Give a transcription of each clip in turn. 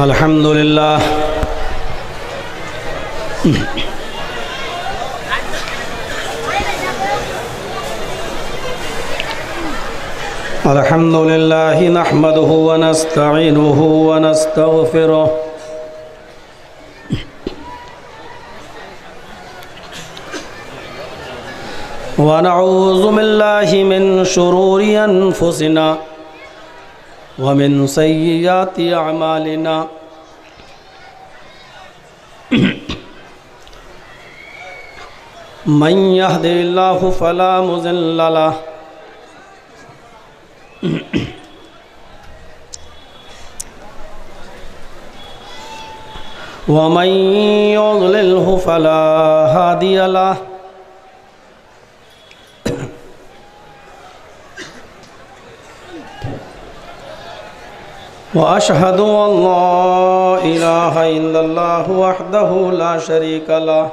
अल्हम्दुलिल्लाह अल्हम्दुलिल्लाह नहमदुहु व नस्तईनुहु व नस्तगफिरुह व नऊज़ु बिल्लाहि मिन शुरूरि अनफुसिना व मिन सय्यिआति अमालिना मन यहदिहिल्लाहु फला मुज़िल्ल लहु व मन युज़लिल्हु फला हादिय लहु व अशहदु अल्ला इलाहा इल्लल्लाहु वहदहु ला शरीक लहु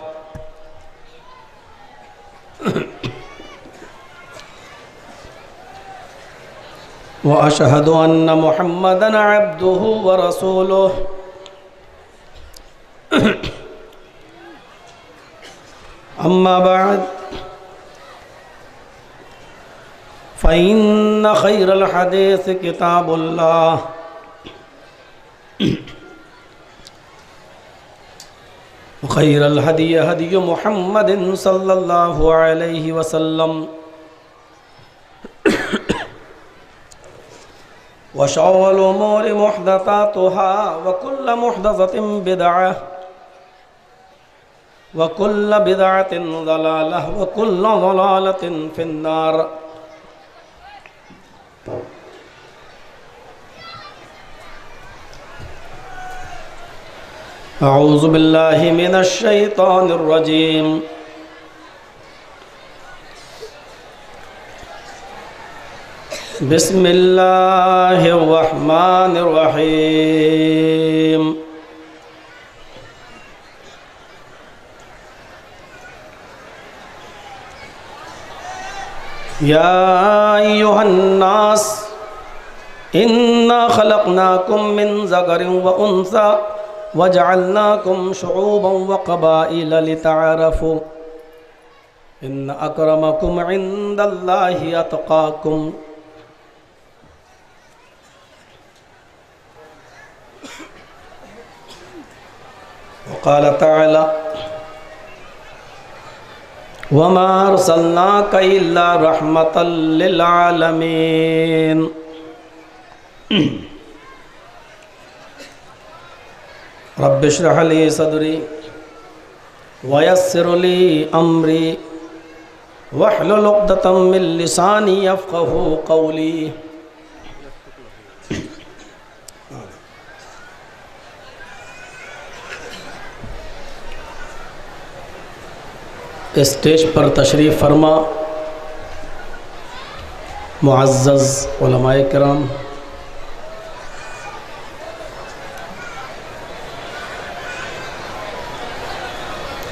व अशहदु अन्न मुहम्मदन अब्दुहु व रसूलुहु अम्मा बअद फ़इन्न खैरल हदीस किताबुल्लाह व खैरल हदी हदी मुहम्मदिन सल्लल्लाहु अलैहि वसल्लम व शर्रिल उमूरि मुहदसातुहा व कुल्लु मुहदसतिन बिदअह व कुल्लु बिदअतिन ज़लालह व कुल्लु ज़लालतिन फिन्नार। अऊज़ु बिल्लाहि मिनश शैतानिर रजीम। बिस्मिल्लाहिर रहमानिर रहीम। या अय्युहन नास इन्ना खलक़नाकुम मिन ज़करिन व उन्सा वजअलनाकुम शुऊबन व क़बाइल लितअरफ़ू इन्न अक्रमकुम इंदल्लाहि अत्क़ाकुम। क़ाल तआला वमा अर्सलनाका इल्ला रहमतल लिल आलमीन। रब्बि इश्रह ली सदरी व यस्सिर ली अमरी वहलुल उक़दतम मिन लिसानी यफ़क़हू क़ौली। स्टेज पर तशरीफ़ फरमा मुअज़्ज़ज़ उलमाए किराम,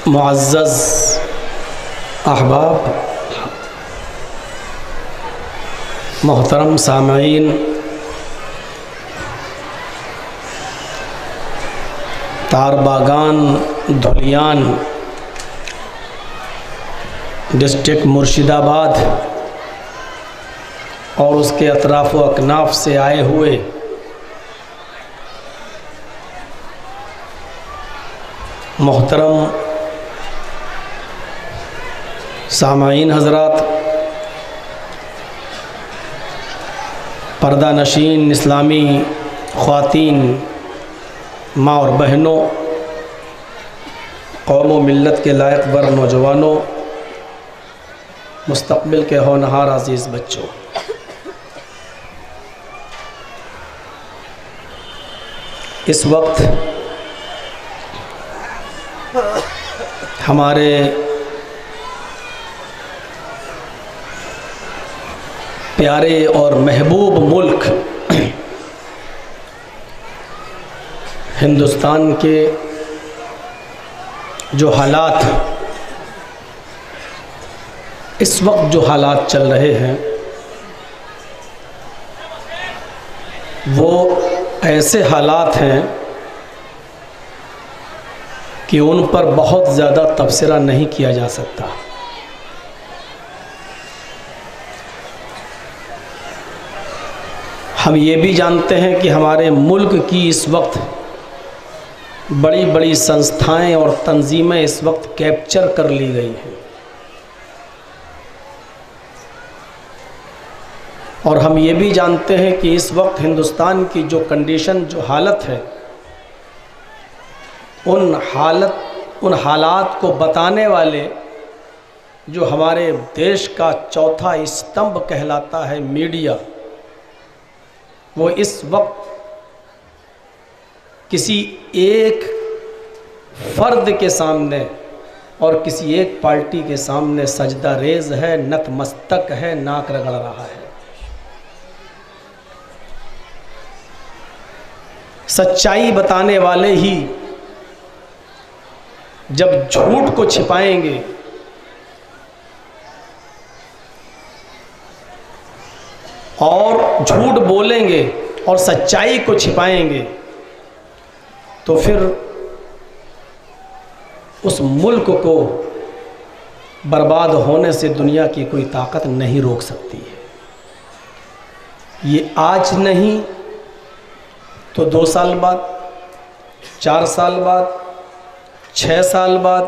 मुअज़्ज़ज़ अहबाब, मोहतरम सामईन, तारबागान धुलियान डिस्ट्रिक्ट मुर्शिदाबाद और उसके अतराफ़ व अकनाफ से आए हुए मोहतरम सामाईन हज़रात, पर्दा नशीन इस्लामी ख़वातीन माँ और बहनों, कौम व मिल्लत के लायक बर नौजवानों, मुस्तक़बिल के होनहार अज़ीज़ बच्चों, इस वक्त हमारे प्यारे और महबूब मुल्क हिंदुस्तान के जो हालात इस वक्त जो हालात चल रहे हैं वो ऐसे हालात हैं कि उन पर बहुत ज़्यादा तबसरा नहीं किया जा सकता। हम ये भी जानते हैं कि हमारे मुल्क की इस वक्त बड़ी बड़ी संस्थाएं और तंजीमें इस वक्त कैप्चर कर ली गई हैं, और हम ये भी जानते हैं कि इस वक्त हिंदुस्तान की जो कंडीशन, जो हालत है, उन हालात को बताने वाले जो हमारे देश का चौथा स्तंभ कहलाता है मीडिया, वो इस वक्त किसी एक फर्द के सामने और किसी एक पार्टी के सामने सजदा रेज है, नतमस्तक है, नाक रगड़ रहा है। सच्चाई बताने वाले ही जब झूठ को छिपाएंगे और झूठ बोलेंगे और सच्चाई को छिपाएंगे, तो फिर उस मुल्क को बर्बाद होने से दुनिया की कोई ताकत नहीं रोक सकती है। ये आज नहीं तो 2 साल बाद, 4 साल बाद, 6 साल बाद,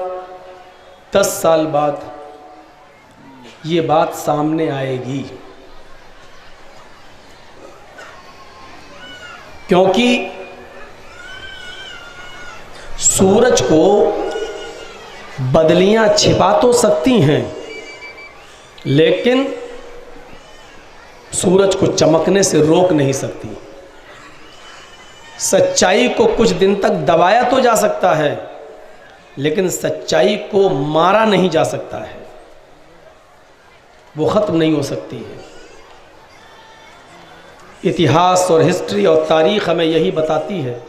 10 साल बाद ये बात सामने आएगी, क्योंकि सूरज को बदलियां छिपा तो सकती हैं, लेकिन सूरज को चमकने से रोक नहीं सकती। सच्चाई को कुछ दिन तक दबाया तो जा सकता है, लेकिन सच्चाई को मारा नहीं जा सकता है, वो ख़त्म नहीं हो सकती है। इतिहास और हिस्ट्री और तारीख़ हमें यही बताती है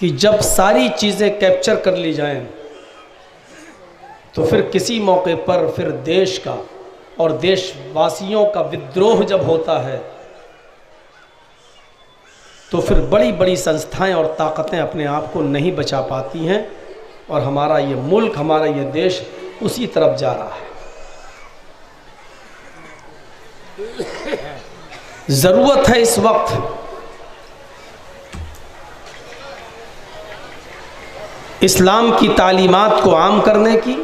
कि जब सारी चीज़ें कैप्चर कर ली जाएं, तो फिर किसी मौके पर फिर देश का और देशवासियों का विद्रोह जब होता है, तो फिर बड़ी बड़ी संस्थाएं और ताकतें अपने आप को नहीं बचा पाती हैं, और हमारा ये मुल्क, हमारा ये देश उसी तरफ जा रहा है। ज़रूरत है इस वक्त इस्लाम की तालीमात को आम करने की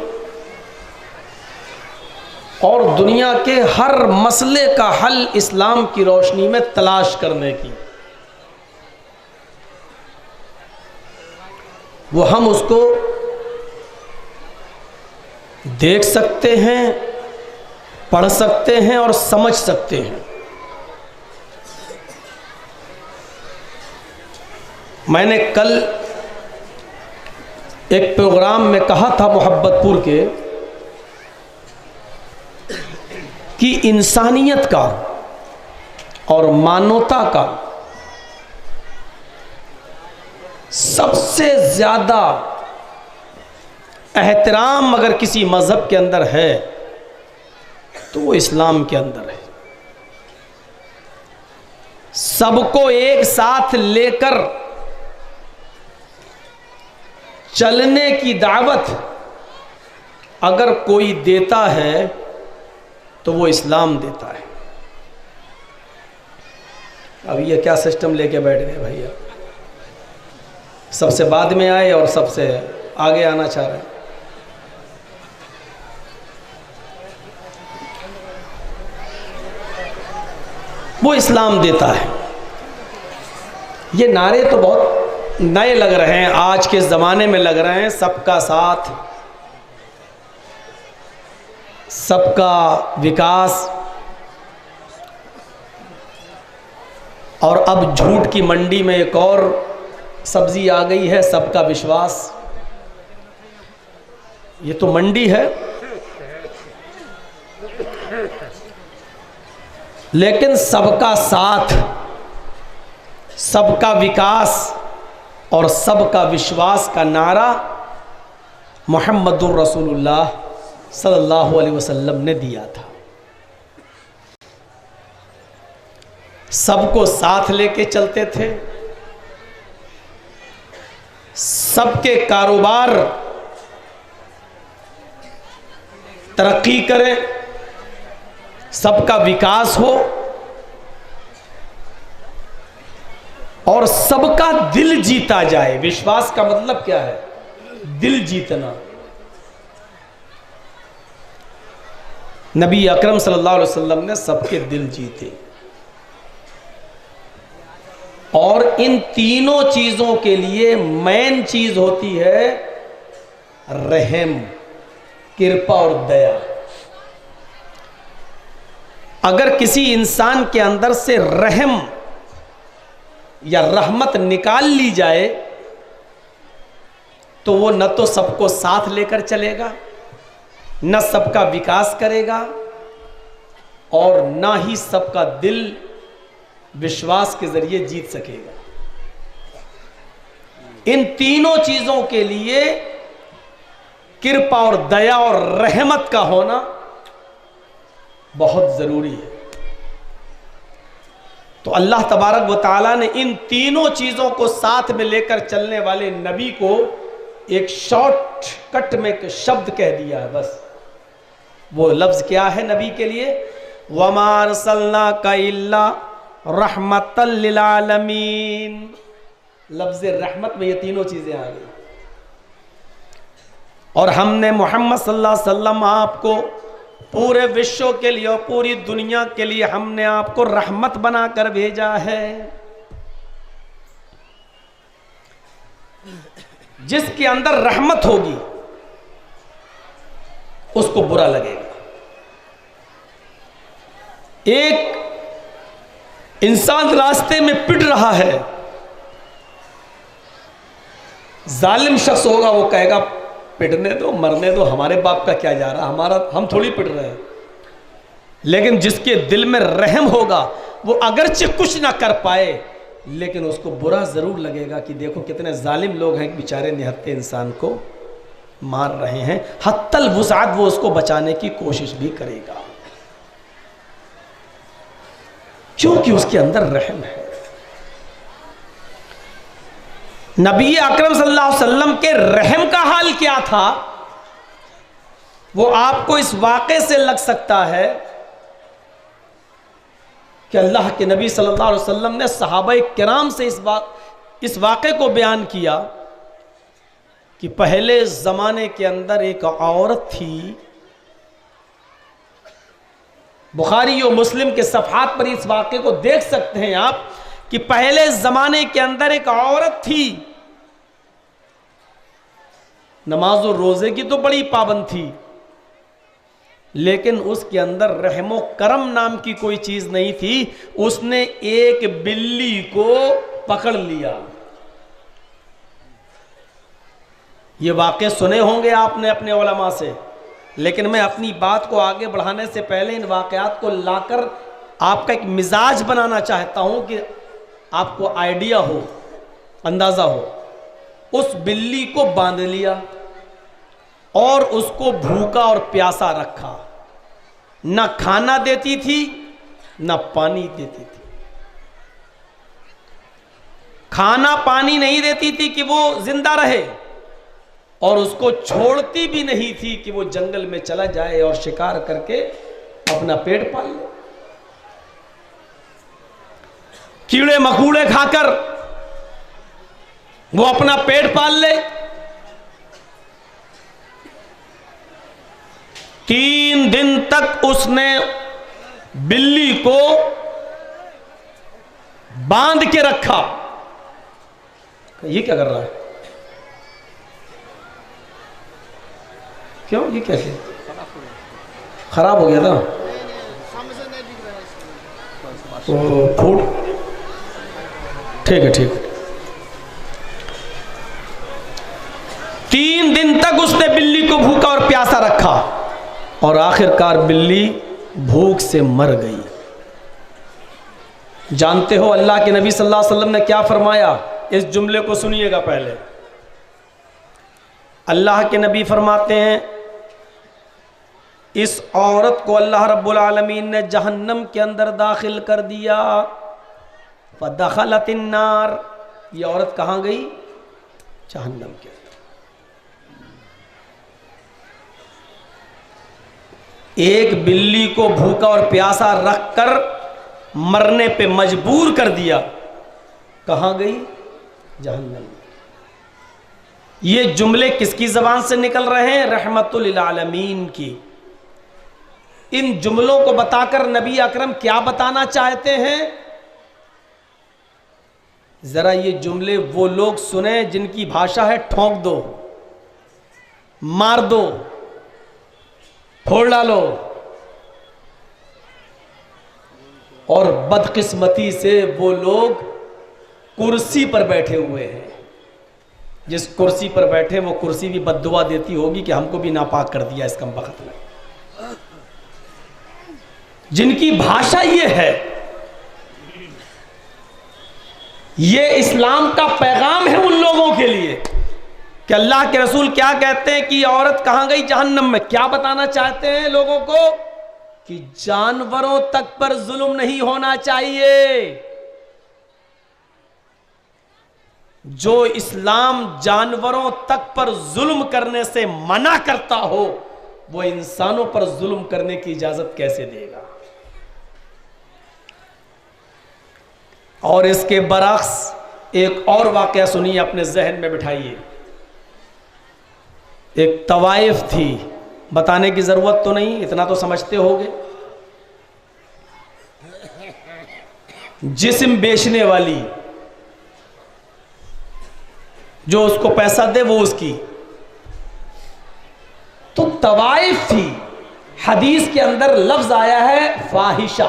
और दुनिया के हर मसले का हल इस्लाम की रोशनी में तलाश करने की। वो हम उसको देख सकते हैं, पढ़ सकते हैं और समझ सकते हैं। मैंने कल एक प्रोग्राम में कहा था मोहब्बतपुर के कि इंसानियत का और मानवता का सबसे ज़्यादा एहतराम अगर किसी मज़हब के अंदर है तो वो इस्लाम के अंदर है। सबको एक साथ लेकर चलने की दावत अगर कोई देता है तो वो इस्लाम देता है। अब ये क्या सिस्टम लेके बैठ गए भैया, सबसे बाद में आए और सबसे आगे आना चाह रहे हैं। वो इस्लाम देता है। ये नारे तो बहुत नए लग रहे हैं, आज के ज़माने में लग रहे हैं, सबका साथ, सबका विकास, और अब झूठ की मंडी में एक और सब्जी आ गई है, सबका विश्वास। ये तो मंडी है, लेकिन सबका साथ, सबका विकास और सबका विश्वास का नारा मुहम्मदुर रसूलुल्लाह सल्लल्लाहु अलैहि वसल्लम ने दिया था। सबको साथ लेके चलते थे, सबके कारोबार तरक्की करें, सबका विकास हो और सबका दिल जीता जाए। विश्वास का मतलब क्या है? दिल जीतना। नबी अकरम सल्लल्लाहु अलैहि वसल्लम ने सबके दिल जीते। और इन तीनों चीजों के लिए मेन चीज होती है रहम, कृपा और दया। अगर किसी इंसान के अंदर से रहम या रहमत निकाल ली जाए तो वो न तो सबको साथ लेकर चलेगा, न सबका विकास करेगा और ना ही सबका दिल विश्वास के जरिए जीत सकेगा। इन तीनों चीजों के लिए कृपा और दया और रहमत का होना बहुत जरूरी है। तो अल्लाह तबारक व तआला ने इन तीनों चीजों को साथ में लेकर चलने वाले नबी को एक शॉर्टकट में एक शब्द कह दिया है बस। वो लफ्ज क्या है नबी के लिए? वमा अरसलनाका इल्ला रहमतल लिल आलमीन। लफ्ज रहमत में ये तीनों चीजें आ गई। और हमने मोहम्मद सल्लल्लाहु अलैहि वसल्लम आपको पूरे विश्व के लिए और पूरी दुनिया के लिए हमने आपको रहमत बनाकर भेजा है। जिसके अंदर रहमत होगी उसको बुरा लगेगा। एक इंसान रास्ते में पिट रहा है, जालिम शख्स होगा, वो कहेगा पिटने दो, मरने दो, हमारे बाप का क्या जा रहा, हमारा हम थोड़ी पिट रहे हैं। लेकिन जिसके दिल में रहम होगा वो अगरचे कुछ ना कर पाए लेकिन उसको बुरा जरूर लगेगा कि देखो कितने जालिम लोग हैं, बेचारे निहत्थे इंसान को मार रहे हैं। हत्तल वुसात वो उसको बचाने की कोशिश भी करेगा क्योंकि उसके अंदर रहम है। नबी अकरम सल्लल्लाहु अलैहि वसल्लम के रहम का हाल क्या था वो आपको इस वाक़े से लग सकता है कि अल्लाह के नबी सल्लल्लाहु अलैहि वसल्लम ने सहाबाए किराम से इस वाक़े को बयान किया कि पहले ज़माने के अंदर एक औरत थी। बुखारी और मुस्लिम के सफ़हात पर इस वाक़े को देख सकते हैं आप कि पहले ज़माने के अंदर एक औरत थी, नमाज और रोज़े की तो बड़ी पाबंद थी लेकिन उसके अंदर रहमो करम नाम की कोई चीज़ नहीं थी। उसने एक बिल्ली को पकड़ लिया। ये वाक़े सुने होंगे आपने अपने उलमा से, लेकिन मैं अपनी बात को आगे बढ़ाने से पहले इन वाक़यात को लाकर आपका एक मिजाज बनाना चाहता हूं कि आपको आइडिया हो, अंदाज़ा हो। उस बिल्ली को बांध लिया और उसको भूखा और प्यासा रखा। न खाना देती थी न पानी देती थी। खाना पानी नहीं देती थी कि वो जिंदा रहे और उसको छोड़ती भी नहीं थी कि वो जंगल में चला जाए और शिकार करके अपना पेट पाल ले। कीड़े मकोड़े खाकर वो अपना पेट पाल ले। 3 दिन तक उसने बिल्ली को बांध के रखा। ये क्या कर रहा है? क्यों? ये कैसे खराब हो गया था? फूड ठीक है, ठीक है। 3 दिन तक उसने बिल्ली को भूखा और प्यासा रखा और आखिरकार बिल्ली भूख से मर गई। जानते हो अल्लाह के नबी सल्लल्लाहु अलैहि वसल्लम ने क्या फरमाया? इस जुमले को सुनिएगा पहले। अल्लाह के नबी फरमाते हैं इस औरत को अल्लाह रब्बुल आलमीन ने जहन्नम के अंदर दाखिल कर दिया। फदखलतिन नार, ये औरत कहाँ गई? जहन्नम के अंदर। एक बिल्ली को भूखा और प्यासा रखकर मरने पे मजबूर कर दिया, कहां गई? जहन्नम। ये जुमले किसकी जबान से निकल रहे हैं? रहमतुल लिल आलमीन की। इन जुमलों को बताकर नबी अकरम क्या बताना चाहते हैं? जरा ये जुमले वो लोग सुने जिनकी भाषा है ठोंक दो, मार दो, फोड़ डालो। और बदकिस्मती से वो लोग कुर्सी पर बैठे हुए हैं। जिस कुर्सी पर बैठे वो कुर्सी भी बद्दुआ देती होगी कि हमको भी नापाक कर दिया इस कम वक्त में। जिनकी भाषा ये है, ये इस्लाम का पैगाम है उन लोगों के लिए कि अल्लाह के रसूल क्या कहते हैं कि औरत कहां गई? जहन्नम में। क्या बताना चाहते हैं लोगों को? कि जानवरों तक पर जुल्म नहीं होना चाहिए। जो इस्लाम जानवरों तक पर जुल्म करने से मना करता हो, वो इंसानों पर जुल्म करने की इजाजत कैसे देगा? और इसके बरक्स एक और वाकया सुनिए, अपने जहन में बिठाइए। एक तवाइफ थी, बताने की जरूरत तो नहीं, इतना तो समझते होंगे। जिस्म बेचने वाली, जो उसको पैसा दे वो उसकी। तो तवाइफ थी। हदीस के अंदर लफ्ज आया है फाहिशा,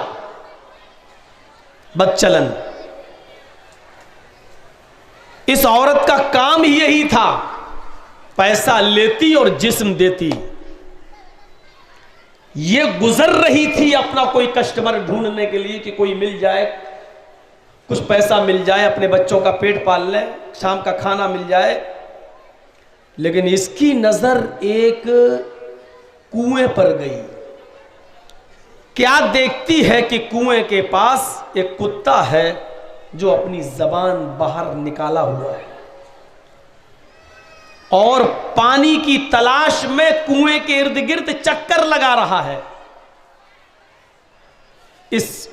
बदचलन। इस औरत का काम ही यही था, पैसा लेती और जिस्म देती। ये गुजर रही थी अपना कोई कस्टमर ढूंढने के लिए कि कोई मिल जाए, कुछ पैसा मिल जाए, अपने बच्चों का पेट पाल ले, शाम का खाना मिल जाए। लेकिन इसकी नजर एक कुएं पर गई। क्या देखती है कि कुएं के पास एक कुत्ता है जो अपनी जबान बाहर निकाला हुआ है और पानी की तलाश में कुएं के इर्द गिर्द चक्कर लगा रहा है। इस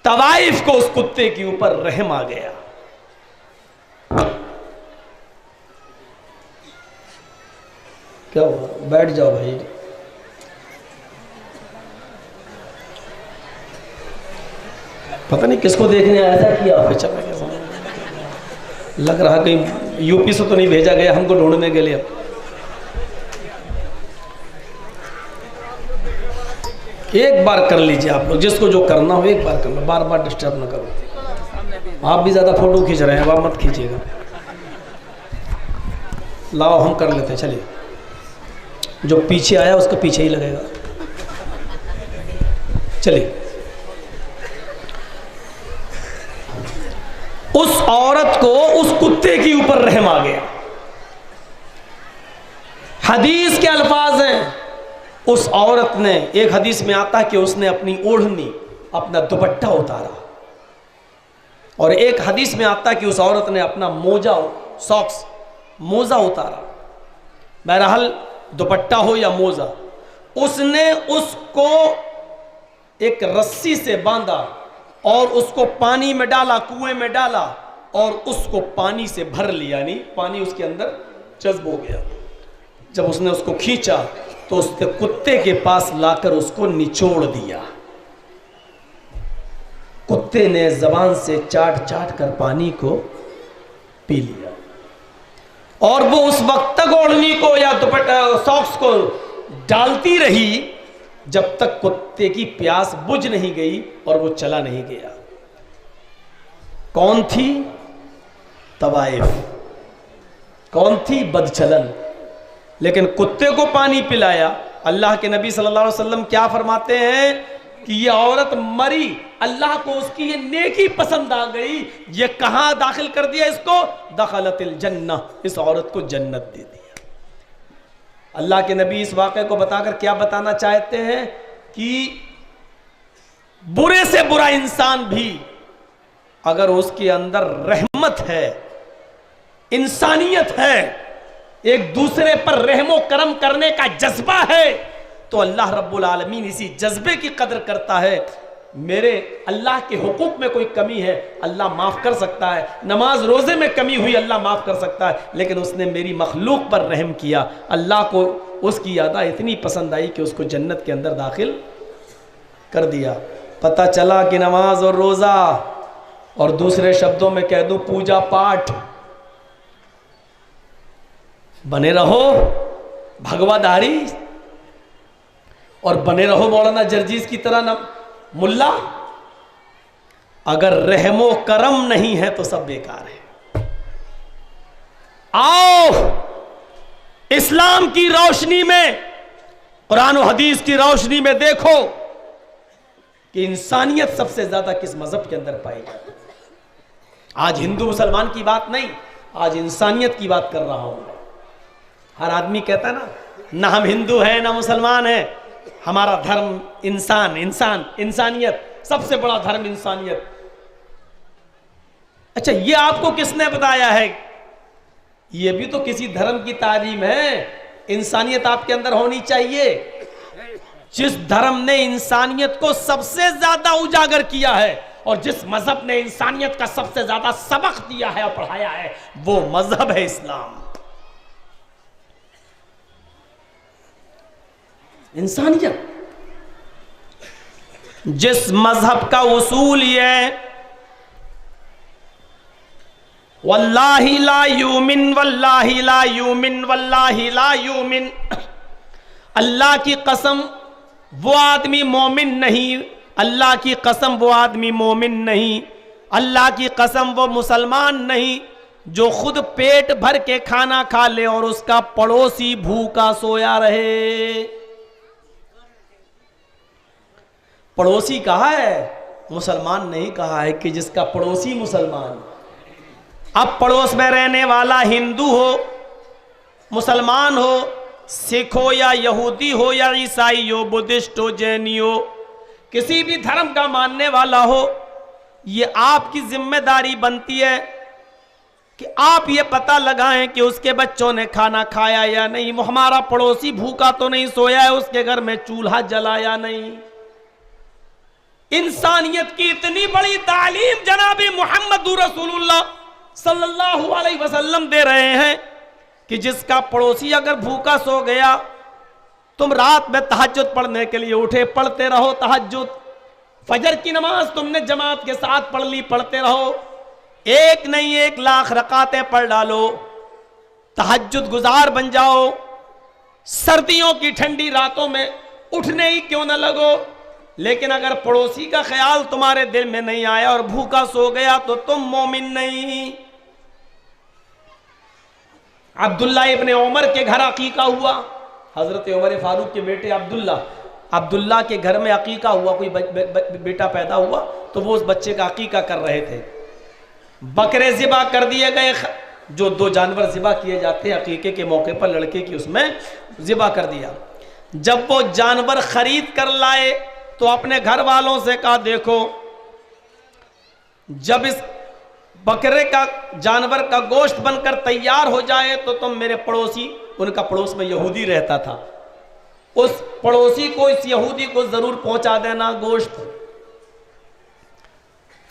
तवाइफ को उस कुत्ते के ऊपर रहम आ गया। क्या हुआ? बैठ जाओ भाई। पता नहीं किसको देखने आया था, किया चल लग रहा कहीं यूपी से तो नहीं भेजा गया हमको ढूंढने के लिए। एक बार कर लीजिए आप लोग, जिसको जो करना हो एक बार कर लो, बार बार डिस्टर्ब ना करो। आप भी ज्यादा फोटो खींच रहे हैं, आप मत खींचिएगा। लाओ हम कर लेते हैं, चलिए। जो पीछे आया उसका पीछे ही लगेगा। चलिए। उस औरत को उस कुत्ते के ऊपर रहम आ गया। हदीस के अल्फाज हैं, उस औरत ने, एक हदीस में आता है कि उसने अपनी ओढ़नी, अपना दुपट्टा उतारा, और एक हदीस में आता है कि उस औरत ने अपना मोजा, सॉक्स, मोजा उतारा। बहरहाल दुपट्टा हो या मोजा, उसने उसको एक रस्सी से बांधा और उसको पानी में डाला, कुएं में डाला, और उसको पानी से भर लिया, यानी पानी उसके अंदर जज्ब हो गया। जब उसने उसको खींचा तो उसके कुत्ते के पास लाकर उसको निचोड़ दिया। कुत्ते ने जबान से चाट चाट कर पानी को पी लिया, और वो उस वक्त तक ओढ़नी को या दुपट्टा, सॉक्स को डालती रही जब तक कुत्ते की प्यास बुझ नहीं गई और वो चला नहीं गया। कौन थी? तवाइफ। कौन थी? बदचलन। लेकिन कुत्ते को पानी पिलाया। अल्लाह के नबी सल्लल्लाहु अलैहि वसल्लम क्या फरमाते हैं कि ये औरत मरी, अल्लाह को उसकी ये नेकी पसंद आ गई, ये कहां दाखिल कर दिया इसको? दखलतिल जन्नह, इस औरत को जन्नत दे दिया। अल्लाह के नबी इस वाक़े को बताकर क्या बताना चाहते हैं कि बुरे से बुरा इंसान भी अगर उसके अंदर रहमत है, इंसानियत है, एक दूसरे पर रहमो करम करने का जज्बा है, तो अल्लाह रब्बुल आलमीन इसी जज्बे की कदर करता है। मेरे अल्लाह के हुकूक में कोई कमी है, अल्लाह माफ़ कर सकता है। नमाज रोज़े में कमी हुई, अल्लाह माफ़ कर सकता है। लेकिन उसने मेरी मखलूक पर रहम किया, अल्लाह को उसकी अदा इतनी पसंद आई कि उसको जन्नत के अंदर दाखिल कर दिया। पता चला कि नमाज और रोज़ा, और दूसरे शब्दों में कह दूं पूजा पाठ, बने रहो भगवाधारी और बने रहो मौलाना जर्जीज की तरह न मुल्ला, अगर रहमो करम नहीं है तो सब बेकार है। आओ इस्लाम की रोशनी में, कुरान और हदीस की रोशनी में देखो कि इंसानियत सबसे ज्यादा किस मजहब के अंदर पाई जाती है। आज हिंदू मुसलमान की बात नहीं, आज इंसानियत की बात कर रहा हूं। हर आदमी कहता है ना हम हिंदू हैं ना मुसलमान हैं, हमारा धर्म इंसानियत, सबसे बड़ा धर्म इंसानियत। अच्छा, ये आपको किसने बताया है? ये भी तो किसी धर्म की तालीम है। इंसानियत आपके अंदर होनी चाहिए। जिस धर्म ने इंसानियत को सबसे ज्यादा उजागर किया है और जिस मजहब ने इंसानियत का सबसे ज्यादा सबक दिया है और पढ़ाया है, वो मजहब है इस्लाम। इंसानियत, जिस मजहब का उसूल ये है वल्लाहि ला यूमिन वल्लाहि ला यूमिन वल्लाहि ला यूमिन, अल्लाह की कसम वो आदमी मोमिन नहीं, अल्लाह की कसम वो आदमी मोमिन नहीं, अल्लाह की कसम वो मुसलमान नहीं जो खुद पेट भर के खाना खा ले और उसका पड़ोसी भूखा सोया रहे। पड़ोसी कहा है, मुसलमान नहीं कहा है कि जिसका पड़ोसी मुसलमान। अब पड़ोस में रहने वाला हिंदू हो, मुसलमान हो, सिख हो या यहूदी हो या ईसाई हो, बुद्धिस्ट हो, जैनी हो, किसी भी धर्म का मानने वाला हो, ये आपकी जिम्मेदारी बनती है कि आप ये पता लगाएं कि उसके बच्चों ने खाना खाया या नहीं, हमारा पड़ोसी भूखा तो नहीं सोया है, उसके घर में चूल्हा जला या नहीं। इंसानियत की इतनी बड़ी तालीम जनाबी मोहम्मद रसूलुल्लाह सल्लल्लाहु अलैहि वसल्लम दे रहे हैं कि जिसका पड़ोसी अगर भूखा सो गया, तुम रात में तहज्जुद पढ़ने के लिए उठे, पढ़ते रहो तहज्जुद, फजर की नमाज तुमने जमात के साथ पढ़ ली, पढ़ते रहो, एक नहीं 1 लाख रकातें पढ़ डालो, तहज्जुद गुजार बन जाओ, सर्दियों की ठंडी रातों में उठने ही क्यों न लगो। लेकिन अगर पड़ोसी का ख्याल तुम्हारे दिल में नहीं आया और भूखा सो गया तो तुम मोमिन नहीं। अब्दुल्ला इब्ने उमर के घर अकीका हुआ, हजरत उमर फारूक के बेटे अब्दुल्ला के घर में अकीका हुआ, कोई बेटा पैदा हुआ तो वो उस बच्चे का अकीका कर रहे थे। बकरे ज़िबा कर दिए गए, जो 2 जानवर ज़िबा किए जाते हैं अकीके के मौके पर लड़के की, उसमें ज़िबा कर दिया। जब वो जानवर खरीद कर लाए तो अपने घर वालों से कहा, देखो जब इस बकरे का जानवर का गोश्त बनकर तैयार हो जाए तो तुम मेरे पड़ोसी, उनका पड़ोस में यहूदी रहता था, उस पड़ोसी को, इस यहूदी को जरूर पहुंचा देना गोश्त।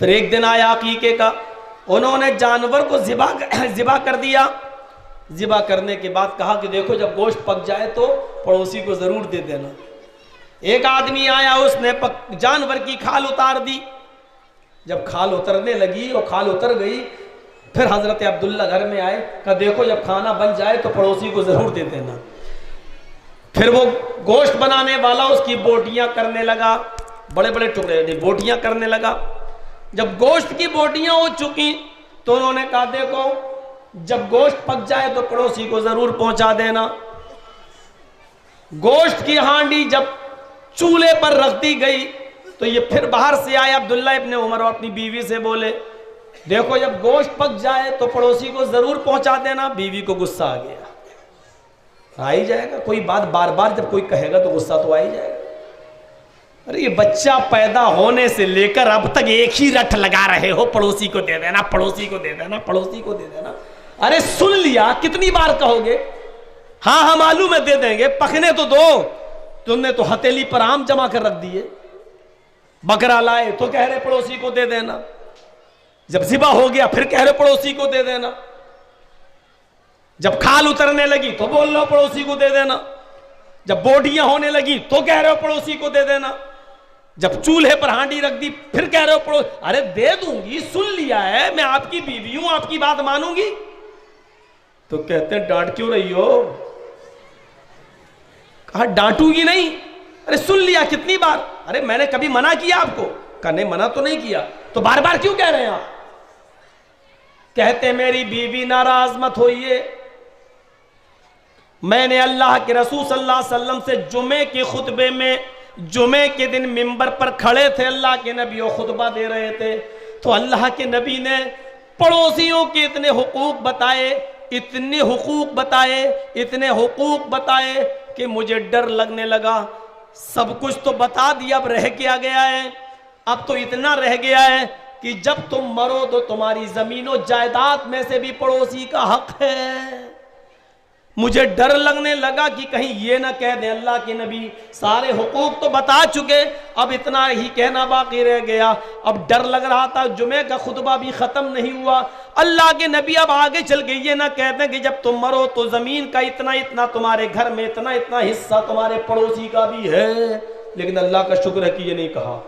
फिर एक दिन आया अकीके का, उन्होंने जानवर को ज़िबा कर दिया। ज़िबा करने के बाद कहा कि देखो जब गोश्त पक जाए तो पड़ोसी को जरूर दे देना। एक आदमी आया, उसने जानवर की खाल उतार दी। जब खाल उतरने लगी और खाल उतर गई, फिर हजरत अब्दुल्ला घर में आए, कहा देखो जब खाना बन जाए तो पड़ोसी को जरूर दे देना। फिर वो गोश्त बनाने वाला उसकी बोटियां करने लगा, बड़े बड़े टुकड़े बोटियां करने लगा। जब गोश्त की बोटियां हो चुकी तो उन्होंने कहा देखो जब गोश्त पक जाए तो पड़ोसी को जरूर पहुंचा देना। गोश्त की हांडी जब चूल्हे पर रख दी गई तो ये फिर बाहर से आए अब्दुल्ला इब्ने उमर और अपनी बीवी से बोले, देखो जब गोश्त पक जाए तो पड़ोसी को जरूर पहुंचा देना। बीवी को गुस्सा आ गया, आ ही जाएगा, कोई बात बार बार जब कोई कहेगा तो गुस्सा तो आ ही जाएगा। अरे ये बच्चा पैदा होने से लेकर अब तक एक ही रट लगा रहे हो, पड़ोसी को दे देना, पड़ोसी को दे देना, पड़ोसी को दे देना। अरे सुन लिया, कितनी बार कहोगे? हाँ हाँ मालूम है, दे देंगे, पकने तो दो। तुमने तो हथेली पर आम जमा कर रख दिए। बकरा लाए तो कह रहे पड़ोसी को दे देना, जब ज़िबा हो गया फिर कह रहे पड़ोसी को दे देना, जब खाल उतरने लगी तो बोल रहे हो पड़ोसी को दे देना, जब बोटियां होने लगी तो कह रहे हो पड़ोसी को दे देना, जब चूल्हे पर हांडी रख दी फिर कह रहे हो पड़ोस। अरे दे दूंगी, सुन लिया है, मैं आपकी बीवी हूं, आपकी बात मानूंगी। तो कहते हैं डांट क्यों रही हो? कहा डांटूगी नहीं। अरे सुन लिया कितनी बार। अरे मैंने कभी मना किया आपको? कहा नहीं, मना तो नहीं किया। तो बार बार क्यों कह रहे हैं आप? कहते मेरी बीवी नाराज मत होइए, मैंने अल्लाह के रसूल सल्लल्लाहु अलैहि वसल्लम से जुमे के खुतबे में, जुमे के दिन मिंबर पर खड़े थे, अल्लाह के नबी वो खुतबा दे रहे थे, तो अल्लाह के नबी ने पड़ोसियों के इतने हुकूक बताए, इतने हुकूक बताए, इतने हुकूक बताए कि मुझे डर लगने लगा। सब कुछ तो बता दिया, अब रह क्या गया है? अब तो इतना रह गया है कि जब तुम मरो तो तुम्हारी जमीनों जायदाद में से भी पड़ोसी का हक है। मुझे डर लगने लगा कि कहीं ये ना कह दें अल्लाह के नबी सारे हुकूक तो बता चुके, अब इतना ही कहना बाकी रह गया। अब डर लग रहा था, जुमे का खुतबा भी खत्म नहीं हुआ, अल्लाह के नबी अब आगे चल के ये ना कह दें कि जब तुम मरो तो जमीन का इतना इतना तुम्हारे घर में, इतना इतना हिस्सा तुम्हारे पड़ोसी का भी है। लेकिन अल्लाह का शुक्र है कि ये नहीं कहा,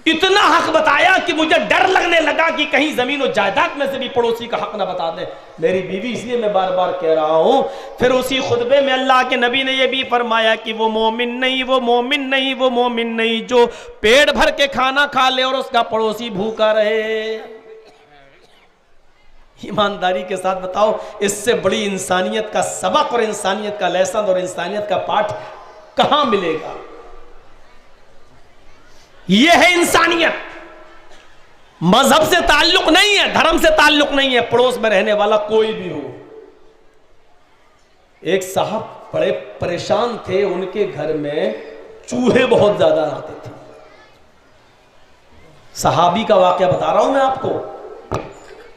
इतना हक बताया कि मुझे डर लगने लगा कि कहीं जमीन और जायदाद में से भी पड़ोसी का हक ना बता दे मेरी बीवी। इसलिए मैं बार बार कह रहा हूं। फिर उसी खुतबे में अल्लाह के नबी ने यह भी फरमाया कि वो मोमिन नहीं, वो मोमिन नहीं, वो मोमिन नहीं जो पेट भर के खाना खा ले और उसका पड़ोसी भूखा रहे। ईमानदारी के साथ बताओ, इससे बड़ी इंसानियत का सबक और इंसानियत का लेसन और इंसानियत का पाठ कहां मिलेगा? यह है इंसानियत। मजहब से ताल्लुक नहीं है, धर्म से ताल्लुक नहीं है, पड़ोस में रहने वाला कोई भी हो। एक साहब बड़े परेशान थे, उनके घर में चूहे बहुत ज्यादा आते थे। सहाबी का वाकया बता रहा हूं मैं आपको,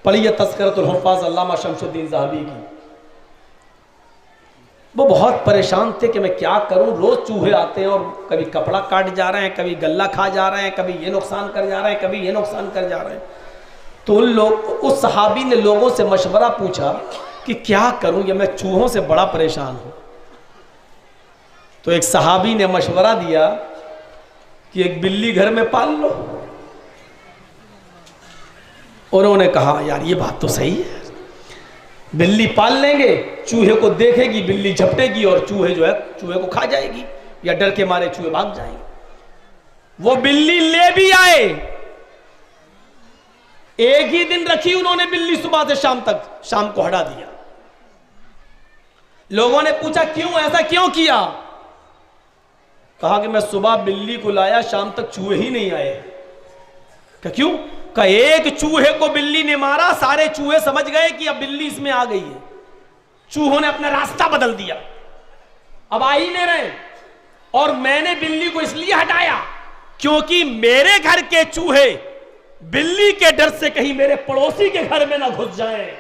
पढ़िए तज़किरतुल हुफ़्फ़ाज़ अल्लामा शमसुद्दीन ज़हाबी की। वो बहुत परेशान थे कि मैं क्या करूं, रोज चूहे आते हैं और कभी कपड़ा काट जा रहे हैं, कभी गल्ला खा जा रहे हैं, कभी ये नुकसान कर जा रहे हैं, कभी ये नुकसान कर जा रहे हैं। तो उन लोग, उस सहाबी ने लोगों से मशवरा पूछा कि क्या करूं, ये मैं चूहों से बड़ा परेशान हूं। तो एक सहाबी ने मशवरा दिया कि एक बिल्ली घर में पाल लो। उन्होंने कहा यार ये बात तो सही है, बिल्ली पाल लेंगे, चूहे को देखेगी, बिल्ली झपटेगी और चूहे जो है चूहे को खा जाएगी, या डर के मारे चूहे भाग जाएंगे। वो बिल्ली ले भी आए, एक ही दिन रखी उन्होंने बिल्ली, सुबह से शाम तक, शाम को हटा दिया। लोगों ने पूछा क्यों, ऐसा क्यों किया? कहा कि मैं सुबह बिल्ली को लाया, शाम तक चूहे ही नहीं आए। क्यों? का एक चूहे को बिल्ली ने मारा, सारे चूहे समझ गए कि अब बिल्ली इसमें आ गई है, चूहों ने अपना रास्ता बदल दिया, अब आ ही नहीं रहे। और मैंने बिल्ली को इसलिए हटाया क्योंकि मेरे घर के चूहे बिल्ली के डर से कहीं मेरे पड़ोसी के घर में ना घुस जाएं।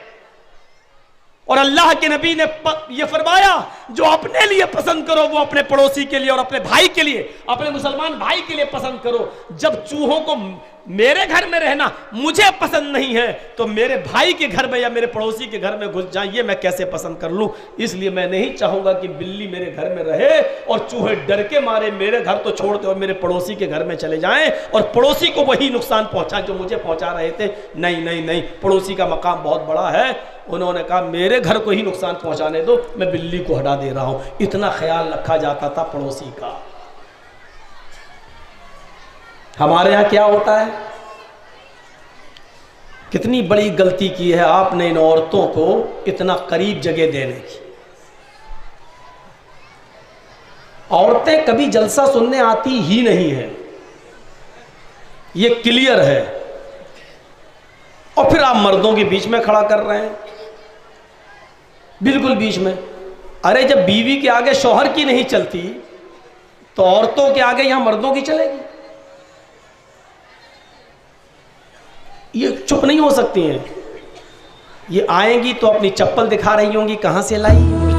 और अल्लाह के नबी ने यह फरमाया जो अपने लिए पसंद करो वो अपने पड़ोसी के लिए और अपने भाई के लिए, अपने मुसलमान भाई के लिए पसंद करो। जब चूहों को मेरे घर में रहना मुझे पसंद नहीं है तो मेरे भाई के घर में या मेरे पड़ोसी के घर में घुस जाए, ये मैं कैसे पसंद कर लूं? इसलिए मैं नहीं चाहूंगा कि बिल्ली मेरे घर में रहे और चूहे डर के मारे मेरे घर तो छोड़ दे और मेरे पड़ोसी के घर में चले जाएं और पड़ोसी को वही नुकसान पहुंचा जो मुझे पहुंचा रहे थे। नहीं नहीं नहीं, पड़ोसी का मकाम बहुत बड़ा है। उन्होंने कहा मेरे घर को ही नुकसान पहुंचाने दो, मैं बिल्ली को हटा दे रहा हूं। इतना ख्याल रखा जाता था पड़ोसी का। हमारे यहां क्या होता है, कितनी बड़ी गलती की है आपने इन औरतों को इतना करीब जगह देने की। औरतें कभी जलसा सुनने आती ही नहीं है, ये क्लियर है। और फिर आप मर्दों के बीच में खड़ा कर रहे हैं, बिल्कुल बीच में। अरे जब बीवी के आगे शौहर की नहीं चलती तो औरतों के आगे यहां मर्दों की चलेगी? ये चुप नहीं हो सकती हैं। ये आएंगी तो अपनी चप्पल दिखा रही होंगी, कहाँ से लाई